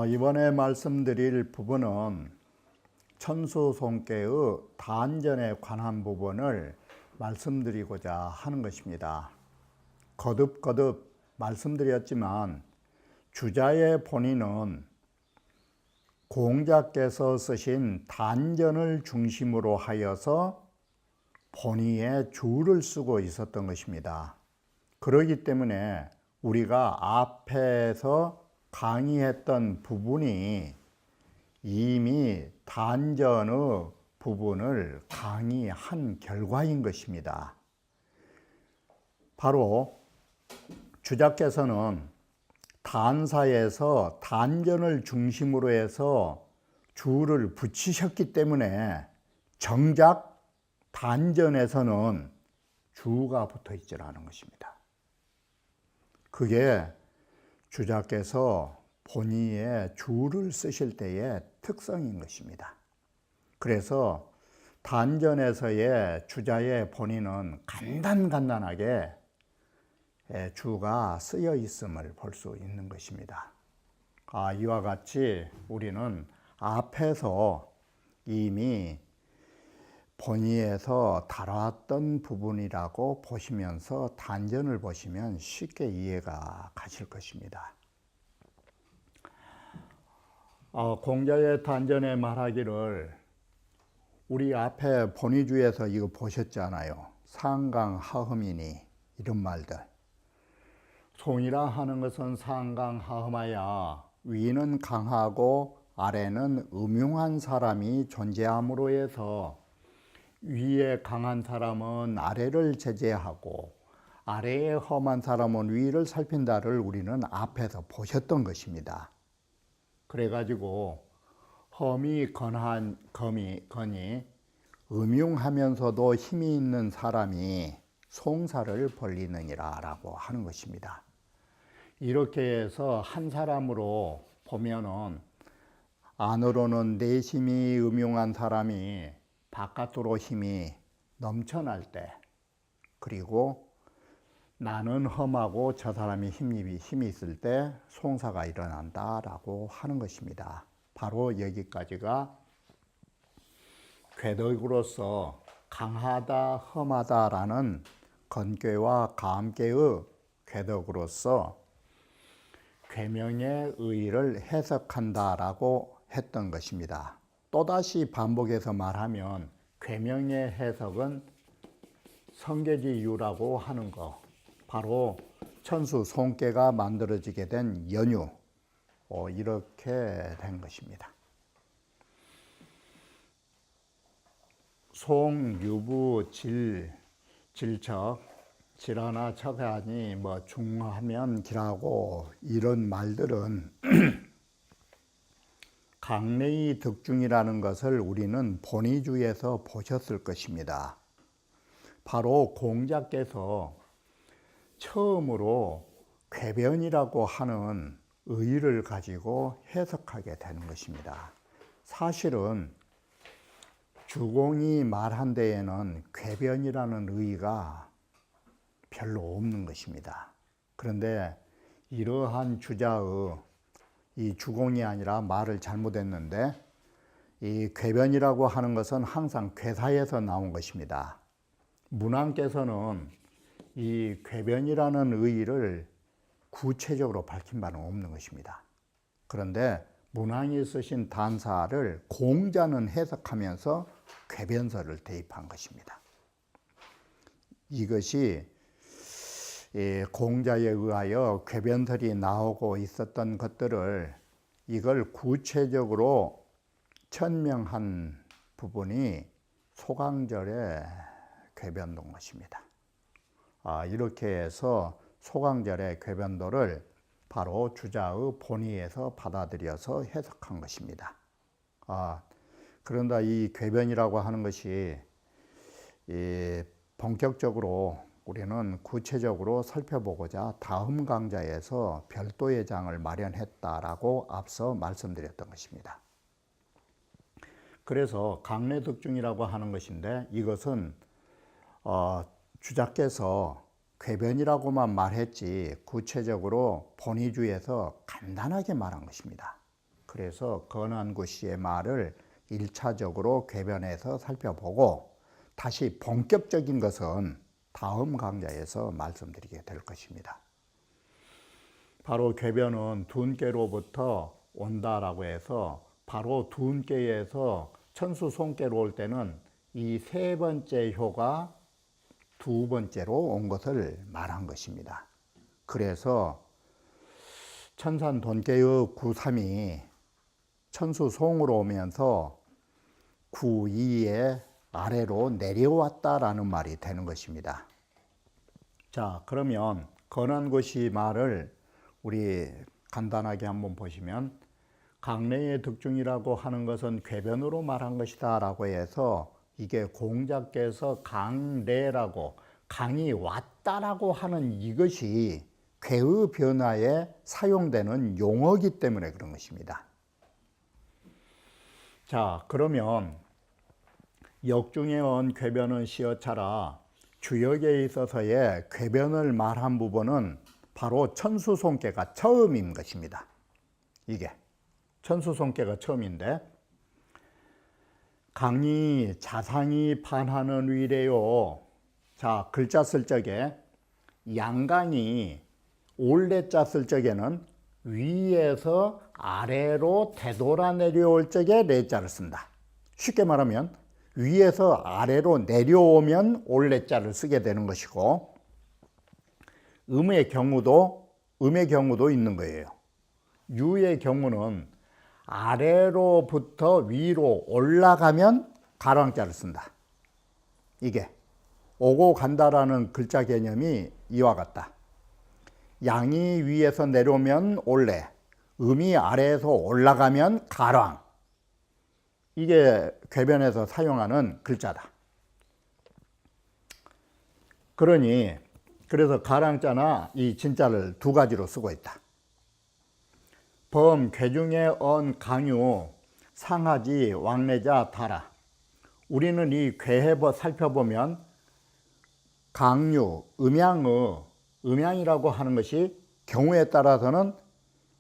이번에 말씀드릴 부분은 천수송계의 단전에 관한 부분을 말씀드리고자 하는 것입니다. 거듭거듭 말씀드렸지만 주자의 본인은 공자께서 쓰신 단전을 중심으로 하여서 본의의 주를 쓰고 있었던 것입니다. 그렇기 때문에 우리가 앞에서 강의했던 부분이 이미 단전의 부분을 강의한 결과인 것입니다. 바로 주자께서는 단사에서 단전을 중심으로 해서 주를 붙이셨기 때문에 정작 단전에서는 주가 붙어 있지 않은 것입니다. 그게 주자께서 본의의 주를 쓰실 때의 특성인 것입니다. 그래서 단전에서의 주자의 본의는 간단하게 주가 쓰여 있음을 볼 수 있는 것입니다. 이와 같이 우리는 앞에서 이미 본의에서 다뤘던 부분이라고 보시면서 단전을 보시면 쉽게 이해가 가실 것입니다. 공자의 단전에 말하기를 우리 앞에 본의주에서 이거 보셨잖아요. 상강하흠이니 이런 말들. 송이라 하는 것은 상강하흠하여 위는 강하고 아래는 음흉한 사람이 존재함으로 해서 위에 강한 사람은 아래를 제재하고 아래에 험한 사람은 위를 살핀다를 우리는 앞에서 보셨던 것입니다. 그래가지고 험이 건이 음흉하면서도 힘이 있는 사람이 송사를 벌리느니라 라고 하는 것입니다. 이렇게 해서 한 사람으로 보면은 안으로는 내심이 음흉한 사람이 바깥으로 힘이 넘쳐날 때, 그리고 나는 험하고 저 사람이 힘이 있을 때 송사가 일어난다라고 하는 것입니다. 바로 여기까지가 궤덕으로서 강하다, 험하다라는 건괴와 감괴의 궤덕으로서 궤명의 의의를 해석한다라고 했던 것입니다. 또다시 반복해서 말하면 궤명의 해석은 성계지유라고 하는 거, 바로 천수 송계가 만들어지게 된 연유, 이렇게 된 것입니다. 송, 유부, 질척, 질하나 척하니 중하면 기라고 이런 말들은 강내의 득중이라는 것을 우리는 본의주에서 보셨을 것입니다. 바로 공자께서 처음으로 궤변이라고 하는 의의를 가지고 해석하게 되는 것입니다. 사실은 주공이 말한 데에는 궤변이라는 의의가 별로 없는 것입니다. 그런데 이러한 주자의 이 주공이 아니라 말을 잘못했는데, 이 궤변이라고 하는 것은 항상 궤사에서 나온 것입니다. 문왕께서는 이 궤변이라는 의의를 구체적으로 밝힌 바는 없는 것입니다. 그런데 문왕이 쓰신 단사를 공자는 해석하면서 궤변설을 대입한 것입니다. 이것이 공자에 의하여 궤변설이 나오고 있었던 것들을 이걸 구체적으로 천명한 부분이 소강절의 궤변도인 것입니다. 이렇게 해서 소강절의 궤변도를 바로 주자의 본의에서 받아들여서 해석한 것입니다. 그런데 이 궤변이라고 하는 것이 본격적으로 우리는 구체적으로 살펴보고자 다음 강좌에서 별도의 장을 마련했다라고 앞서 말씀드렸던 것입니다. 그래서 강내득중이라고 하는 것인데 이것은 주자께서 궤변이라고만 말했지 구체적으로 본의주에서 간단하게 말한 것입니다. 그래서 건안구 씨의 말을 1차적으로 궤변해서 살펴보고 다시 본격적인 것은 다음 강좌에서 말씀드리게 될 것입니다. 바로 궤변은 둔께로부터 온다라고 해서 바로 둔께에서 천수송께로 올 때는 이 세 번째 효가 두 번째로 온 것을 말한 것입니다. 그래서 천산돈께의 구삼이 천수송으로 오면서 구이의 아래로 내려왔다라는 말이 되는 것입니다. 자, 그러면 건안고시 말을 우리 간단하게 한번 보시면 강내의 득중이라고 하는 것은 궤변으로 말한 것이다 라고 해서 이게 공자께서 강내라고 강이 왔다라고 하는 이것이 궤의 변화에 사용되는 용어이기 때문에 그런 것입니다. 자, 그러면 역중에 온 궤변은 시어차라 주역에 있어서의 궤변을 말한 부분은 바로 천수송께가 처음인 것입니다. 이게 천수송께가 처음인데 강이 자상이 반하는 위래요. 자, 글자 쓸 적에 양강이 올레자 쓸 적에는 위에서 아래로 되돌아 내려올 적에 레자를 쓴다. 쉽게 말하면 위에서 아래로 내려오면 올레자를 쓰게 되는 것이고 음의 경우도 있는 거예요. 유의 경우는 아래로부터 위로 올라가면 가랑자를 쓴다. 이게 오고 간다라는 글자 개념이 이와 같다. 양이 위에서 내려오면 올레, 음이 아래에서 올라가면 가랑. 이게 궤변에서 사용하는 글자다. 그래서 가랑자나 이 진자를 두 가지로 쓰고 있다. 범 궤중에 언 강유 상하지 왕래자 다라. 우리는 이 궤해버 살펴보면 강유, 음양이라고 하는 것이 경우에 따라서는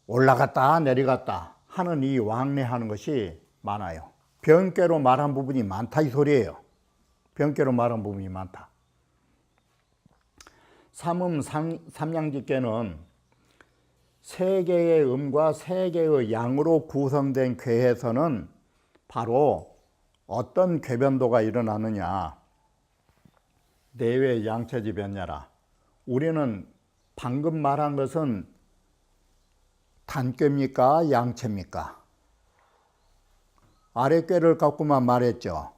올라갔다 내려갔다 하는 이 왕래하는 것이 많아요. 변께로 말한 부분이 많다 이 소리예요. 변께로 말한 부분이 많다. 삼음 삼양직계는 세 개의 음과 세 개의 양으로 구성된 궤에서는 바로 어떤 궤변도가 일어나느냐. 내외 양체지 변야라. 우리는 방금 말한 것은 단꾀입니까? 양체입니까? 아랫꾀를 갖고만 말했죠.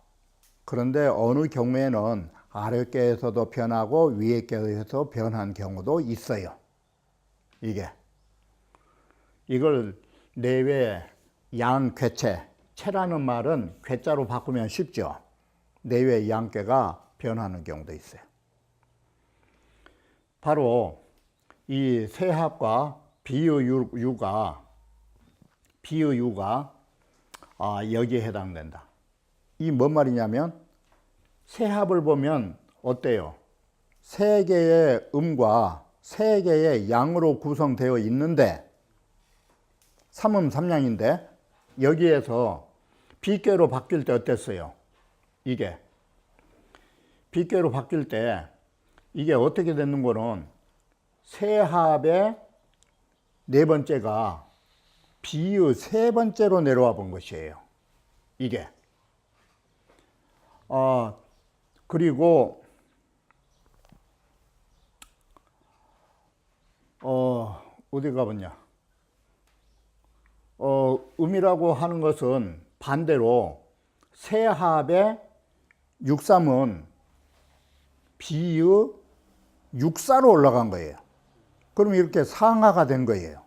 그런데 어느 경우에는 아랫꾀에서도 변하고 위에꾀에서 변한 경우도 있어요. 이걸 내외 양괴체, 체라는 말은 괴자로 바꾸면 쉽죠. 내외 양괴가 변하는 경우도 있어요. 바로 이 세합과 비의유가 여기에 해당된다. 이 뭔 말이냐면 세합을 보면 어때요? 세 개의 음과 세 개의 양으로 구성되어 있는데 삼음삼양인데 여기에서 비께로 바뀔 때 어땠어요? 이게 비께로 바뀔 때 이게 어떻게 되는 거는 세합의 네 번째가 비의 세 번째로 내려와 본 것이에요. 이게 그리고 어디 가봤냐? 음이라고 하는 것은 반대로 세합의 육삼은 비의 육사로 올라간 거예요. 그럼 이렇게 상하가 된 거예요.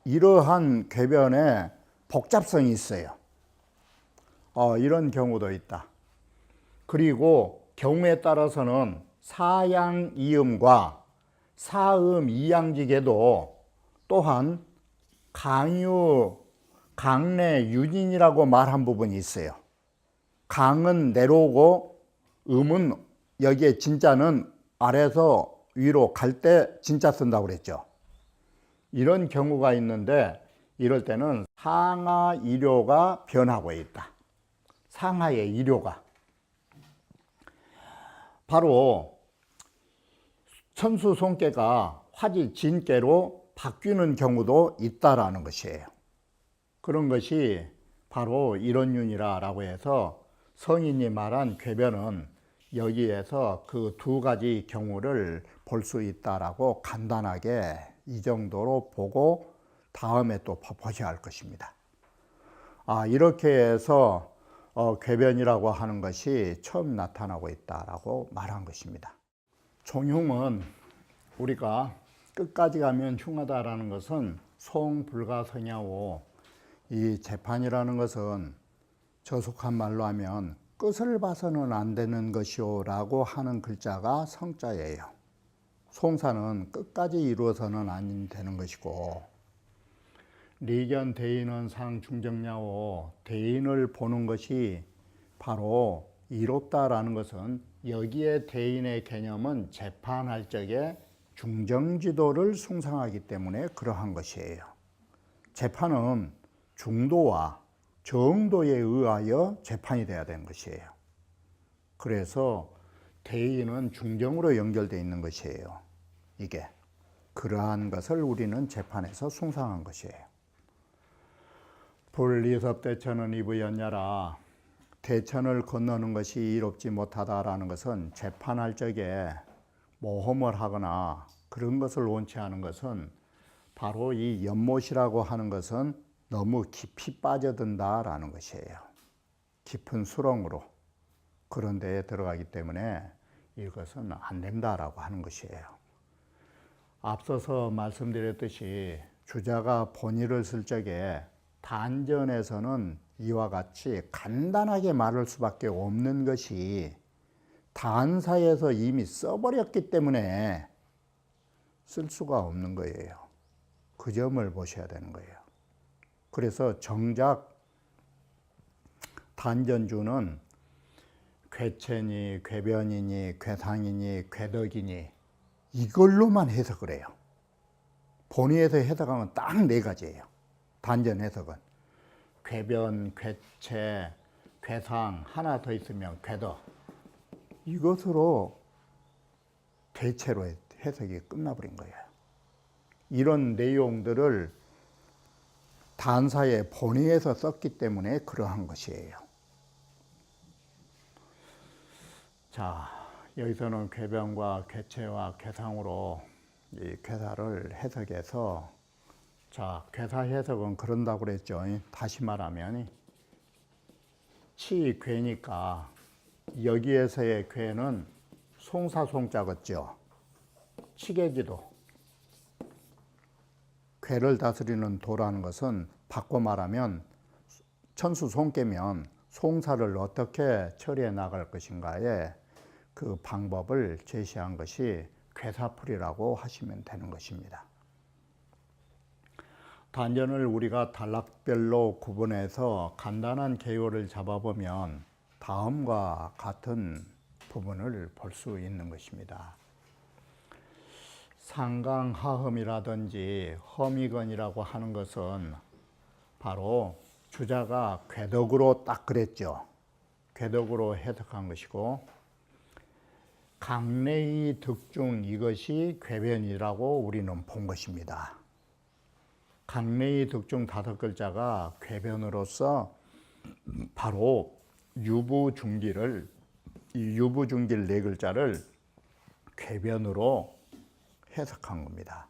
이러한 궤변에 복잡성이 있어요. 이런 경우도 있다. 그리고 경우에 따라서는 사양이음과 사음 이양직에도 또한 강유, 강내 유진이라고 말한 부분이 있어요. 강은 내려오고 음은 여기에 진짜는 아래에서 위로 갈 때 진짜 쓴다고 그랬죠. 이런 경우가 있는데 이럴 때는 상하 이료가 변하고 있다. 상하의 이료가 바로 천수 손께가 화지 진께로 바뀌는 경우도 있다라는 것이에요. 그런 것이 바로 이런윤이라고 해서 성인이 말한 궤변은 여기에서 그 두 가지 경우를 볼 수 있다라고 간단하게 이 정도로 보고 다음에 또 보셔야 할 것입니다. 이렇게 해서 궤변이라고 하는 것이 처음 나타나고 있다라고 말한 것입니다. 종흉은 우리가 끝까지 가면 흉하다라는 것은 송불가성야오, 이 재판이라는 것은 저속한 말로 하면 끝을 봐서는 안 되는 것이오 라고 하는 글자가 성자예요. 송사는 끝까지 이루어서는 안 되는 것이고, 리견 대인은 상중정야오, 대인을 보는 것이 바로 이롭다라는 것은 여기에 대인의 개념은 재판할 적에 중정지도를 숭상하기 때문에 그러한 것이에요. 재판은 중도와 정도에 의하여 재판이 돼야 되는 것이에요. 그래서 대인은 중정으로 연결되어 있는 것이에요. 이게 그러한 것을 우리는 재판에서 숭상한 것이에요. 불이섭대천은 이부연야라, 대천을 건너는 것이 이롭지 못하다라는 것은 재판할 적에 모험을 하거나 그런 것을 원치 않은 것은 바로 이 연못이라고 하는 것은 너무 깊이 빠져든다라는 것이에요. 깊은 수렁으로 그런 데에 들어가기 때문에 이것은 안 된다라고 하는 것이에요. 앞서서 말씀드렸듯이 주자가 본의를 쓸 적에 단전에서는 이와 같이 간단하게 말할 수밖에 없는 것이 단사에서 이미 써버렸기 때문에 쓸 수가 없는 거예요. 그 점을 보셔야 되는 거예요. 그래서 정작 단전주는 궤체니, 궤변이니, 궤상이니, 궤덕이니 이걸로만 해석을 해요. 본의에서 해석하면 딱 네 가지예요. 단전 해석은 궤변, 궤체, 궤상 하나 더 있으면 궤덕, 이것으로 대체로 해석이 끝나버린 거예요. 이런 내용들을 단사의 본의에서 썼기 때문에 그러한 것이에요. 자, 여기서는 궤변과 궤체와 궤상으로 이 궤사를 해석해서, 자, 궤사 해석은 그런다고 그랬죠. 다시 말하면 치궤니까 여기에서의 궤는 송사송자 같죠. 치계기도. 궤를 다스리는 도라는 것은 바꿔 말하면 천수송계면 송사를 어떻게 처리해 나갈 것인가에 그 방법을 제시한 것이 궤사풀이라고 하시면 되는 것입니다. 단전을 우리가 단락별로 구분해서 간단한 개요를 잡아보면 다음과 같은 부분을 볼 수 있는 것입니다. 상강하흠이라든지 허미건이라고 하는 것은 바로 주자가 궤덕으로 딱 그랬죠. 궤덕으로 해석한 것이고, 강내의 득중 이것이 궤변이라고 우리는 본 것입니다. 강내의 득중 다섯 글자가 궤변으로서 바로 유부중기를, 이 유부중길 네 글자를 궤변으로 해석한 겁니다.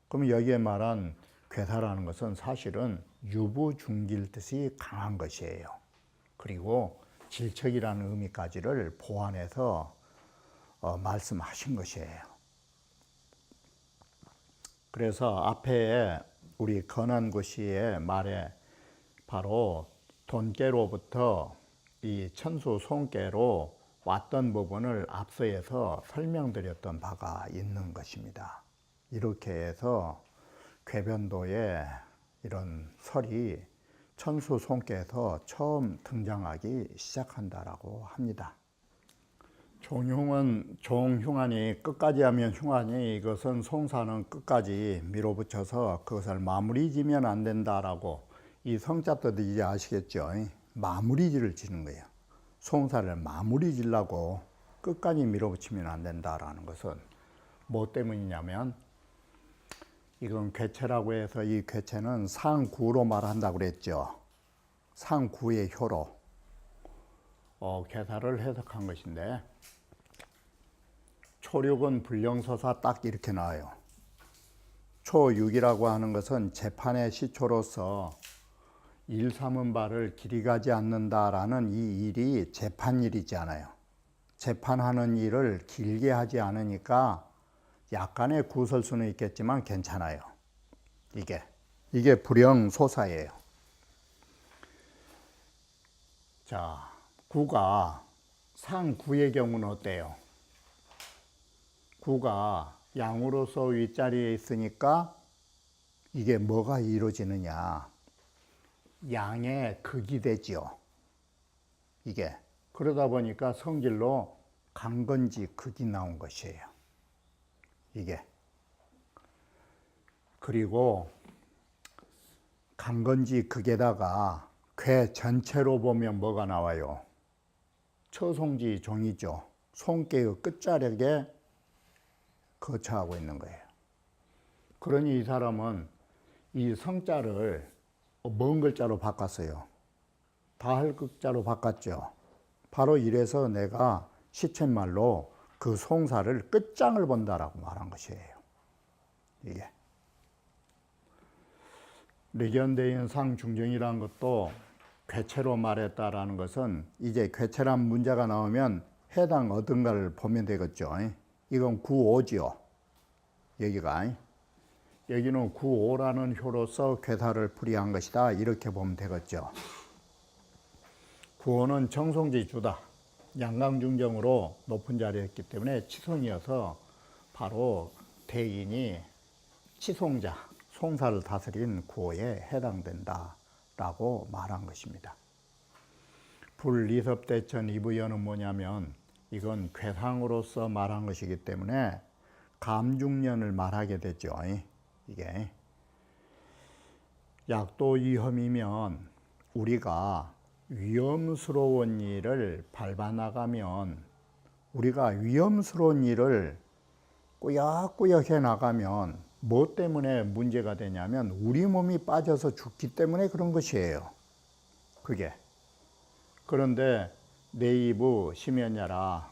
그럼 여기에 말한 궤사라는 것은 사실은 유부중길 뜻이 강한 것이에요. 그리고 질척이라는 의미까지를 보완해서 말씀하신 것이에요. 그래서 앞에 우리 건한고시의 말에 바로 돈깨로부터 이 천수 송깨로 왔던 부분을 앞서에서 설명드렸던 바가 있는 것입니다. 이렇게 해서 궤변도에 이런 설이 천수 손께서 처음 등장하기 시작한다라고 합니다. 종흉안이 끝까지 하면 흉안이, 이것은 송사는 끝까지 밀어붙여서 그것을 마무리 지면 안 된다라고, 이 성자 뜻도 이제 아시겠죠? 마무리질을 지는 거예요. 송사를 마무리 지려고 끝까지 밀어붙이면 안 된다라는 것은 뭐 때문이냐면, 이건 괴체라고 해서 이 괴체는 상구로 말한다고 그랬죠. 상구의 효로 괴사를 해석한 것인데, 초육은 불령서사 딱 이렇게 나와요. 초육이라고 하는 것은 재판의 시초로서 일 삼은 바를 길이 가지 않는다라는 이 일이 재판일이잖아요. 재판하는 일을 길게 하지 않으니까 약간의 구설수는 있겠지만 괜찮아요. 이게 불령소사예요. 자, 구가 상구의 경우는 어때요? 구가 양으로서 윗자리에 있으니까 이게 뭐가 이루어지느냐? 양의 극이 되지요. 이게 그러다 보니까 성질로 강건지 극이 나온 것이에요. 이게 그리고 강건지 극에다가 괴 전체로 보면 뭐가 나와요? 처송지 종이죠. 손께의 끝자락에 거처하고 있는 거예요. 그러니 이 사람은 이 성자를 먼 글자로 바꿨어요. 다할 글자로 바꿨죠. 바로 이래서 내가 시쳇말로 그 송사를 끝장을 본다라고 말한 것이에요. 이게 르견대인 상중정이라는 것도 괴체로 말했다라는 것은, 이제 괴체란 문제가 나오면 해당 어떤가를 보면 되겠죠. 이건 구오지요. 여기는 구오라는 효로서 괴사를 풀이한 것이다, 이렇게 보면 되겠죠. 구오는 정송지 주다, 양강중정으로 높은 자리였기 때문에 치송이어서 바로 대인이 치송자, 송사를 다스린 구오에 해당된다라고 말한 것입니다. 불리섭대천 이부연은 뭐냐면, 이건 괴상으로서 말한 것이기 때문에 감중년을 말하게 되죠. 이게 약도위험이면 우리가 위험스러운 일을 밟아나가면, 우리가 위험스러운 일을 꾸역꾸역 해나가면 뭐 때문에 문제가 되냐면 우리 몸이 빠져서 죽기 때문에 그런 것이에요. 그게. 그런데 네이부 심연야라,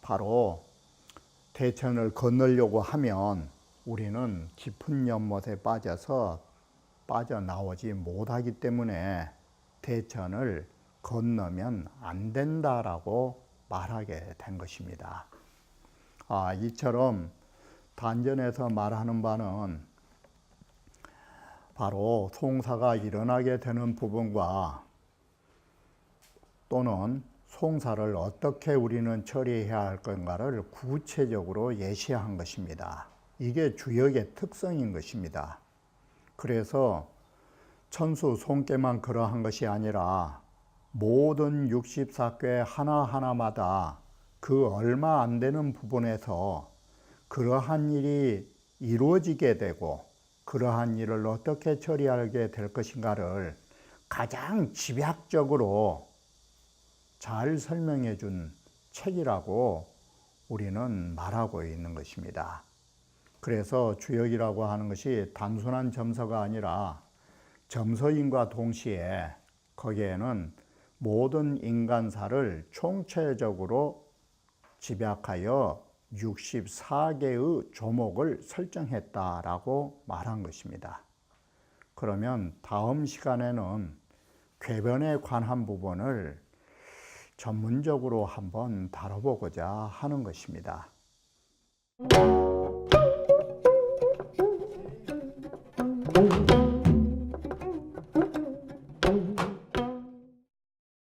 바로 대천을 건너려고 하면 우리는 깊은 연못에 빠져서 빠져나오지 못하기 때문에 대천을 건너면 안 된다라고 말하게 된 것입니다. 이처럼 단전에서 말하는 바는 바로 송사가 일어나게 되는 부분과, 또는 송사를 어떻게 우리는 처리해야 할 건가를 구체적으로 예시한 것입니다. 이게 주역의 특성인 것입니다. 그래서 천수 손께만 그러한 것이 아니라 모든 64궤 하나하나마다 그 얼마 안 되는 부분에서 그러한 일이 이루어지게 되고 그러한 일을 어떻게 처리하게 될 것인가를 가장 집약적으로 잘 설명해 준 책이라고 우리는 말하고 있는 것입니다. 그래서 주역이라고 하는 것이 단순한 점서가 아니라 점서인과 동시에 거기에는 모든 인간사를 총체적으로 집약하여 64개의 조목을 설정했다라고 말한 것입니다. 그러면 다음 시간에는 궤변에 관한 부분을 전문적으로 한번 다뤄보고자 하는 것입니다.